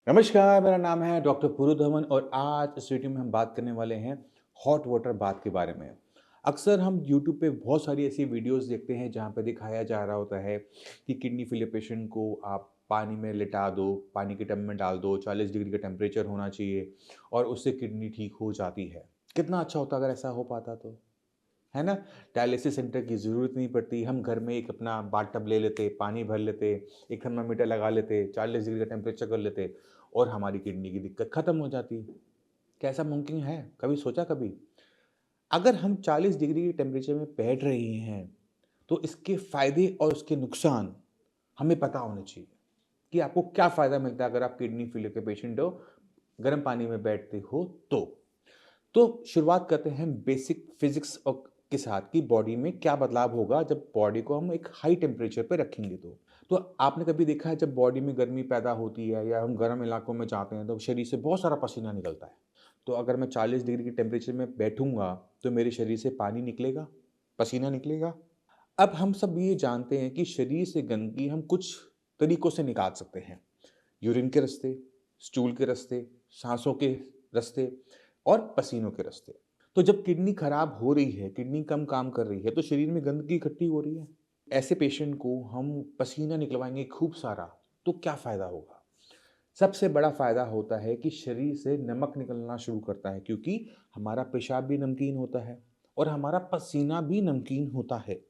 नमस्कार, मेरा नाम है डॉक्टर पुरु धवन और आज इस वीडियो में हम बात करने वाले हैं हॉट वाटर बाथ के बारे में। अक्सर हम यूट्यूब पे बहुत सारी ऐसी वीडियोस देखते हैं जहाँ पे दिखाया जा रहा होता है कि किडनी फेलियर पेशेंट को आप पानी में लिटा दो, पानी के टब में डाल दो, 40 डिग्री का टेम्परेचर होना चाहिए और उससे किडनी ठीक हो जाती है। कितना अच्छा होता अगर ऐसा हो पाता तो, है ना? डायलिसिस सेंटर की ज़रूरत नहीं पड़ती, हम घर में एक अपना बाथ टब ले लेते, पानी भर लेते, एक थर्मामीटर लगा लेते, 40 डिग्री का टेम्परेचर कर लेते और हमारी किडनी की दिक्कत खत्म हो जाती। क्या ऐसा मुमकिन है? कभी सोचा कभी? अगर हम 40 डिग्री के टेम्परेचर में बैठ रहे हैं, तो इसके फ़ायदे और उसके नुकसान हमें पता होने चाहिए कि आपको क्या फ़ायदा मिलता है अगर आप किडनी फेलियर के पेशेंट हो, गर्म पानी में बैठते हो तो। तो शुरुआत करते हैं बेसिक फिजिक्स और के साथ कि बॉडी में क्या बदलाव होगा जब बॉडी को हम एक हाई टेम्परेचर पे रखेंगे तो आपने कभी देखा है जब बॉडी में गर्मी पैदा होती है या हम गर्म इलाकों में जाते हैं तो शरीर से बहुत सारा पसीना निकलता है। तो अगर मैं 40 डिग्री की टेम्परेचर में बैठूंगा तो मेरे शरीर से पानी निकलेगा, पसीना निकलेगा। अब हम सब ये जानते हैं कि शरीर से गंदगी हम कुछ तरीकों से निकाल सकते हैं। यूरिन के रास्ते, स्टूल के रास्ते, सांसों के रास्ते और पसीनों के रास्ते। तो जब किडनी खराब हो रही है, किडनी कम काम कर रही है, तो शरीर में गंदगी इकट्ठी हो रही है। ऐसे पेशेंट को हम पसीना निकलवाएंगे खूब सारा, तो क्या फ़ायदा होगा? सबसे बड़ा फ़ायदा होता है कि शरीर से नमक निकलना शुरू करता है क्योंकि हमारा पेशाब भी नमकीन होता है और हमारा पसीना भी नमकीन होता है।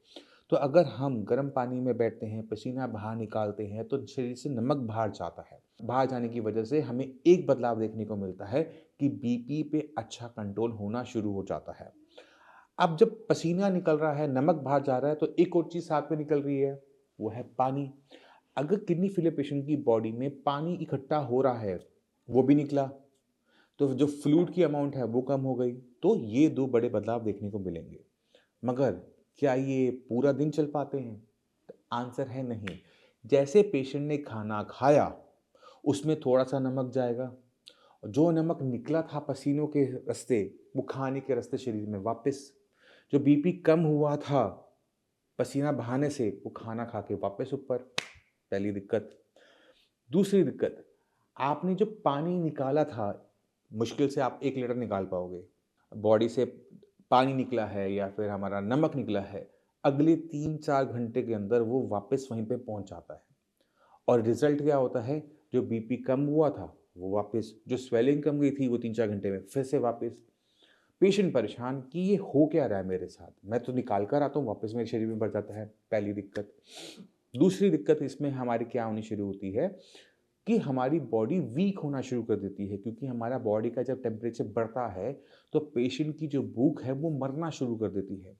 तो अगर हम गर्म पानी में बैठते हैं, पसीना बाहर निकालते हैं, तो शरीर से नमक बाहर जाता है। बाहर जाने की वजह से हमें एक बदलाव देखने को मिलता है कि बीपी पे अच्छा कंट्रोल होना शुरू हो जाता है। अब जब पसीना निकल रहा है, नमक बाहर जा रहा है, तो एक और चीज़ साथ में निकल रही है, वो है पानी। अगर किडनी फेलियर पेशेंट की बॉडी में पानी इकट्ठा हो रहा है, वो भी निकला, तो जो फ्लूइड की अमाउंट है, वो कम हो गई। तो ये 2 बड़े बदलाव देखने को मिलेंगे। मगर क्या ये पूरा दिन चल पाते हैं? तो आंसर है नहीं। जैसे पेशेंट ने खाना खाया, उसमें थोड़ा-सा नमक जाएगा, जो नमक निकला था पसीनों के रास्ते, वो खाने के रास्ते शरीर में वापस। जो बीपी कम हुआ था पसीना बहाने से, वो खाना खा के वापस ऊपर। पहली दिक्कत। दूसरी दिक्कत, आपने जो पानी निकाला था, मुश्किल से आप 1 लीटर निकाल पाओगे। बॉडी से पानी निकला है या फिर हमारा नमक निकला है, अगले 3-4 घंटे के अंदर वो वापस वहीं पे पहुँच जाता है। और रिज़ल्ट क्या होता है, जो बीपी कम हुआ था, वो वापस, जो स्वेलिंग कम गई थी, वो 3-4 घंटे में फिर से वापस। पेशेंट परेशान कि ये हो क्या रहा है मेरे साथ? मैं तो निकाल कर आता हूँ, वापस मेरे शरीर में भर जाता है, पहली दिक्कत। दूसरी दिक्कत इसमें हमारी क्या होनी शुरू होती है कि हमारी बॉडी वीक होना शुरू कर देती है क्योंकि हमारा बॉडी का जब टेम्परेचर बढ़ता है, तो पेशेंट की जो भूख है, वो मरना शुरू कर देती है।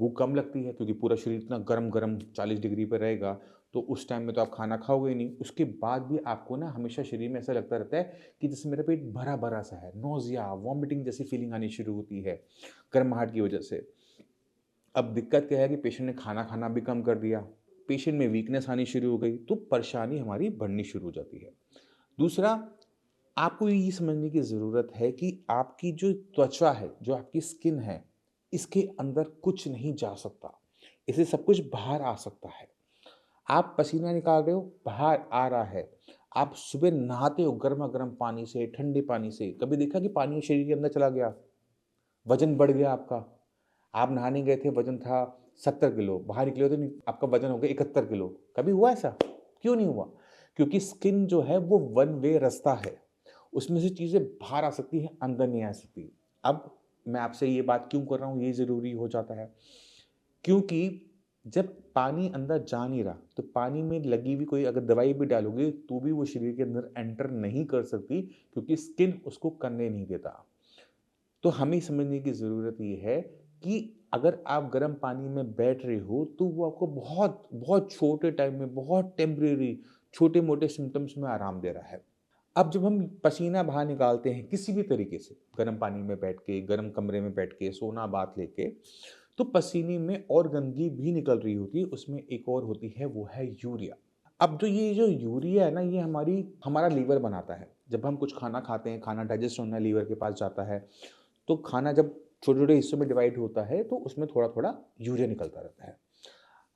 भूख कम लगती है क्योंकि पूरा शरीर इतना गरम-गरम 40 डिग्री पे रहेगा, तो उस टाइम में तो आप खाना खाओगे ही नहीं। उसके बाद भी आपको ना हमेशा शरीर में ऐसा लगता रहता है कि जैसे मेरा पेट भरा-भरा सा है, नौज़िया, वॉमिटिंग जैसी फीलिंग आनी शुरू होती है, गर्माहट की वजह से। अब दिक्कत क्या है कि पेशेंट ने खाना खाना भी कम कर दिया, पेशेंट में वीकनेस आनी शुरू हो गई, तो परेशानी हमारी बढ़नी शुरू हो जाती है। दूसरा, आपको ये समझने की ज़रूरत है कि आपकी जो त्वचा है, जो आपकी स्किन है, इसके अंदर कुछ नहीं जा सकता। इससे सब कुछ बाहर आ सकता है। आप पसीना निकाल रहे हो, बाहर आ रहा है। आप सुबह नहाते हो गरमा-गरम पानी से, ठंडे पानी से। कभी देखा कि पानी शरीर के अंदर चला गया, वज़न बढ़ गया आपका। आप नहाने गए थे, वज़न था 70 किलो, बाहर निकले हो तो आपका वज़न हो गया 71 किलो। कभी हुआ ऐसा? क्यों नहीं हुआ? क्योंकि स्किन जो है वो वन वे रास्ता है। उसमें से चीज़ें बाहर आ सकती हैं, अंदर नहीं आ सकती। अब मैं आपसे ये बात क्यों कर रहा हूँ, ये ज़रूरी हो जाता है। क्योंकि जब पानी अंदर जा नहीं रहा, तो पानी में लगी हुई कोई अगर दवाई भी डालोगे, तो भी वो शरीर के अंदर एंटर नहीं कर सकती क्योंकि स्किन उसको करने नहीं देता। तो हमें समझने की ज़रूरत ये है कि अगर आप गर्म पानी में बैठ रहे हो, तो वो आपको बहुत, बहुत छोटे टाइम में, बहुत टेम्परेरी, छोटे-मोटे सिम्पटम्स में आराम दे रहा है। अब जब हम पसीना बाहर निकालते हैं किसी भी तरीके से, गर्म पानी में बैठ के, गर्म कमरे में बैठ के, सोना बाथ लेके, तो पसीने में और गंदगी भी निकल रही होती है, उसमें एक और होती है, वो है यूरिया। अब ये जो यूरिया है ना, ये हमारा लीवर बनाता है। जब हम कुछ खाना खाते हैं, खाना डाइजेस्ट होना लीवर के पास जाता है, तो खाना जब छोटे-छोटे हिस्सों में डिवाइड होता है, तो उसमें थोड़ा-थोड़ा यूरिया निकलता रहता है।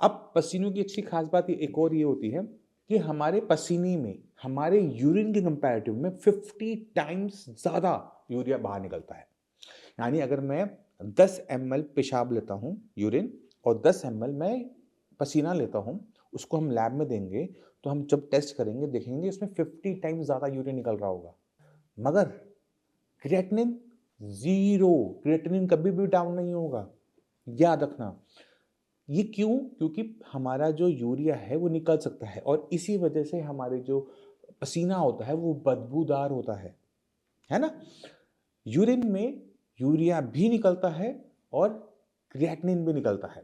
अब पसीनों की अच्छी ख़ास बात ये एक और ये होती है कि हमारे पसीने में, हमारे यूरिन के कंपैरेटिव में 50 टाइम्स ज़्यादा यूरिया बाहर निकलता है। यानी अगर मैं 10 ml पेशाब लेता हूँ यूरिन और 10 ml मैं पसीना लेता हूँ, उसको हम लैब में देंगे, तो हम जब टेस्ट करेंगे देखेंगे उसमें 50 टाइम्स ज़्यादा यूरिन निकल रहा होगा। मगर क्रिएटिनिन ज़ीरो, क्रिएटिनिन कभी भी डाउन नहीं होगा, याद रखना। ये क्यों? क्योंकि हमारा जो यूरिया है वो निकल सकता है और इसी वजह से हमारे जो पसीना होता है वो बदबूदार होता है ना? यूरिन में यूरिया भी निकलता है और क्रिएटिनिन भी निकलता है।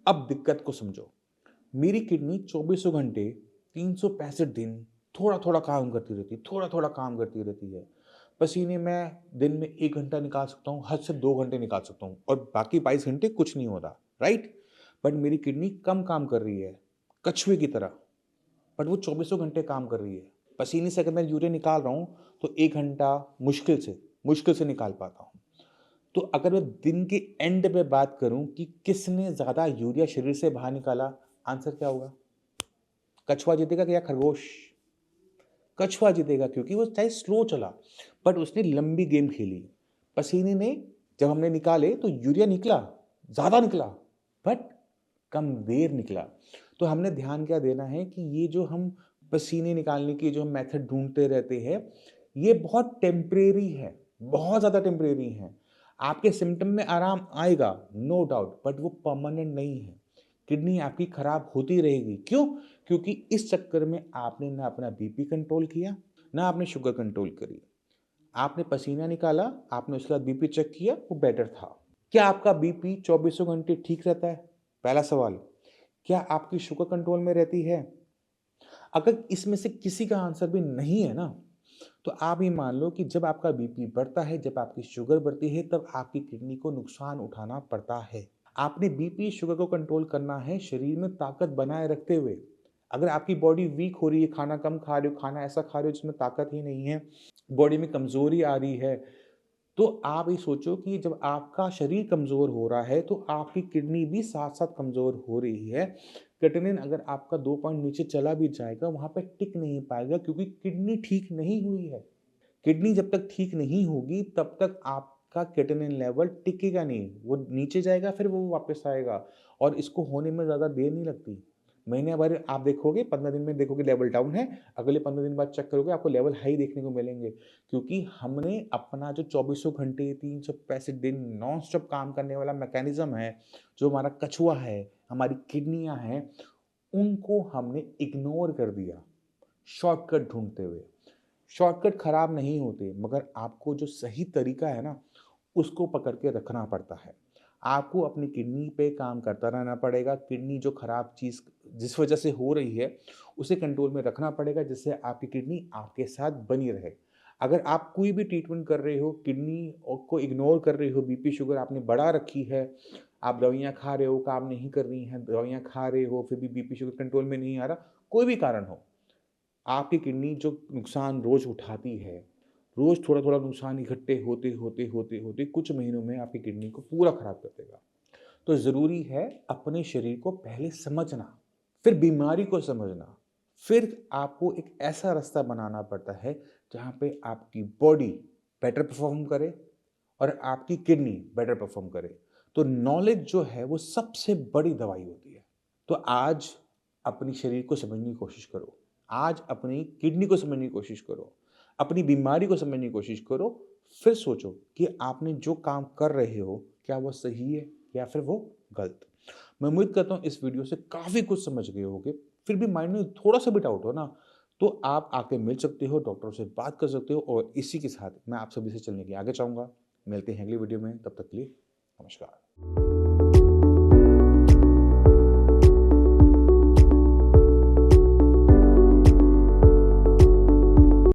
अब दिक्कत को समझो। मेरी किडनी चौबीसों घंटे 365 दिन थोड़ा-थोड़ा काम करती रहती है, थोड़ा-थोड़ा काम करती रहती है। पसीने मैं दिन में 1 घंटा निकाल सकता हूँ, हद से 2 घंटे निकाल सकता हूँ और बाकी 22 घंटे कुछ नहीं होता, राइट? बट मेरी किडनी कम काम कर रही है, कछुए की तरह, बट वो चौबीसों घंटे काम कर रही है। पसीने से अगर मैं यूरिया निकाल रहा हूँ, तो 1 घंटा मुश्किल से निकाल पाता हूँ। तो अगर मैं दिन के एंड पे बात करूँ कि किसने ज़्यादा यूरिया शरीर से बाहर निकाला, आंसर क्या होगा? कछुआ जीतेगा या खरगोश? कछुआ जीतेगा क्योंकि वो चाहे स्लो चला, बट उसने लंबी गेम खेली। पसीने ने जब हमने निकाले तो यूरिया निकला, ज़्यादा निकला, बट कम देर निकला। तो हमने ध्यान क्या देना है कि ये जो हम पसीने निकालने की जो मेथड ढूँढते रहते हैं, ये बहुत टेम्परेरी है, बहुत ज़्यादा टेम्परेरी है। आपके सिम्पटम में आराम आएगा, नो डाउट, बट वो परमानेंट नहीं है। किडनी आपकी खराब होती रहेगी। क्यों? क्योंकि इस चक्कर में आपने ना अपना बीपी कंट्रोल किया, ना आपने शुगर कंट्रोल करी। आपने पसीना निकाला, आपने उसके बाद बीपी चेक किया, वो बेटर था। क्या आपका बीपी चौबीसों घंटे ठीक रहता है? पहला सवाल। क्या आपकी शुगर कंट्रोल में रहती है? अगर इसमें से किसी का आंसर भी नहीं है ना, तो आप ये मान लो कि जब आपका बीपी बढ़ता है, जब आपकी शुगर बढ़ती है, तब आपकी किडनी को नुकसान उठाना पड़ता है। आपने बीपी, शुगर को कंट्रोल करना है शरीर में ताकत बनाए रखते हुए। अगर आपकी बॉडी वीक हो रही है, खाना कम खा रहे हो, खाना ऐसा खा रहे हो जिसमें ताकत ही नहीं है, बॉडी में कमज़ोरी आ रही है, तो आप ये सोचो कि जब आपका शरीर कमज़ोर हो रहा है, तो आपकी किडनी भी साथ-साथ कमज़ोर हो रही है। क्रिएटिनिन अगर आपका 2 पॉइंट नीचे चला भी जाएगा, वहाँ पे टिक नहीं पाएगा क्योंकि किडनी ठीक नहीं हुई है। किडनी जब तक ठीक नहीं होगी, तब तक आपका क्रिएटिनिन लेवल टिकेगा नहीं। वो नीचे जाएगा, फिर वो वापस आएगा और इसको होने में ज़्यादा देर नहीं लगती। महीने भर आप देखोगे, 15 दिन में देखोगे लेवल डाउन है, अगले 15 दिन बाद चेक करोगे आपको लेवल हाई देखने को मिलेंगे। क्योंकि हमने अपना जो चौबीसों घंटे 365 दिन नॉन स्टॉप काम करने वाला मैकेनिज़्म है, जो हमारा कछुआ है, हमारी किडनियाँ हैं, उनको हमने इग्नोर कर दिया, शॉर्टकट ढूँढते हुए। शॉर्टकट खराब नहीं होते, मगर आपको जो सही तरीका है ना, उसको पकड़ के रखना पड़ता है। आपको अपनी किडनी पे काम करता रहना पड़ेगा। किडनी जो खराब चीज़ जिस वजह से हो रही है, उसे कंट्रोल में रखना पड़ेगा जिससे आपकी किडनी आपके साथ बनी रहे। अगर आप कोई भी ट्रीटमेंट कर रहे हो, किडनी को इग्नोर कर रहे हो, बीपी, शुगर आपने बढ़ा रखी है, आप दवाइयाँ खा रहे हो, काम नहीं कर रही हैं, दवाइयाँ खा रहे हो, फिर भी बीपी, शुगर कंट्रोल में नहीं आ रहा, कोई भी कारण हो, आपकी किडनी जो नुकसान रोज़ उठाती है, रोज़ थोड़ा-थोड़ा नुकसान इकट्ठे होते कुछ महीनों में आपकी किडनी को पूरा खराब कर देगा। तो ज़रूरी है अपने शरीर को पहले समझना, फिर बीमारी को समझना, फिर आपको एक ऐसा रास्ता बनाना पड़ता है जहाँ पे आपकी बॉडी बेटर परफ़ॉर्म करे और आपकी किडनी बेटर परफ़ॉर्म करे। तो नॉलेज जो है वो सबसे बड़ी दवाई होती है। तो आज अपनी शरीर को समझने की कोशिश करो। आज अपनी किडनी को समझने की कोशिश करो। अपनी बीमारी को समझने की कोशिश करो। फिर सोचो कि आपने जो काम कर रहे हो, क्या वो सही है या फिर वो गलत। मैं उम्मीद करता हूँ इस वीडियो से काफ़ी कुछ समझ गए होगे। फिर भी माइंड में थोड़ा-सा भी डाउट हो ना, तो आप आके मिल सकते हो, डॉक्टर से बात कर सकते हो और इसी के साथ मैं आप सभी से चलने की आगे चाहूँगा। मिलते हैं अगली वीडियो में, तब तक के लिए नमस्कार।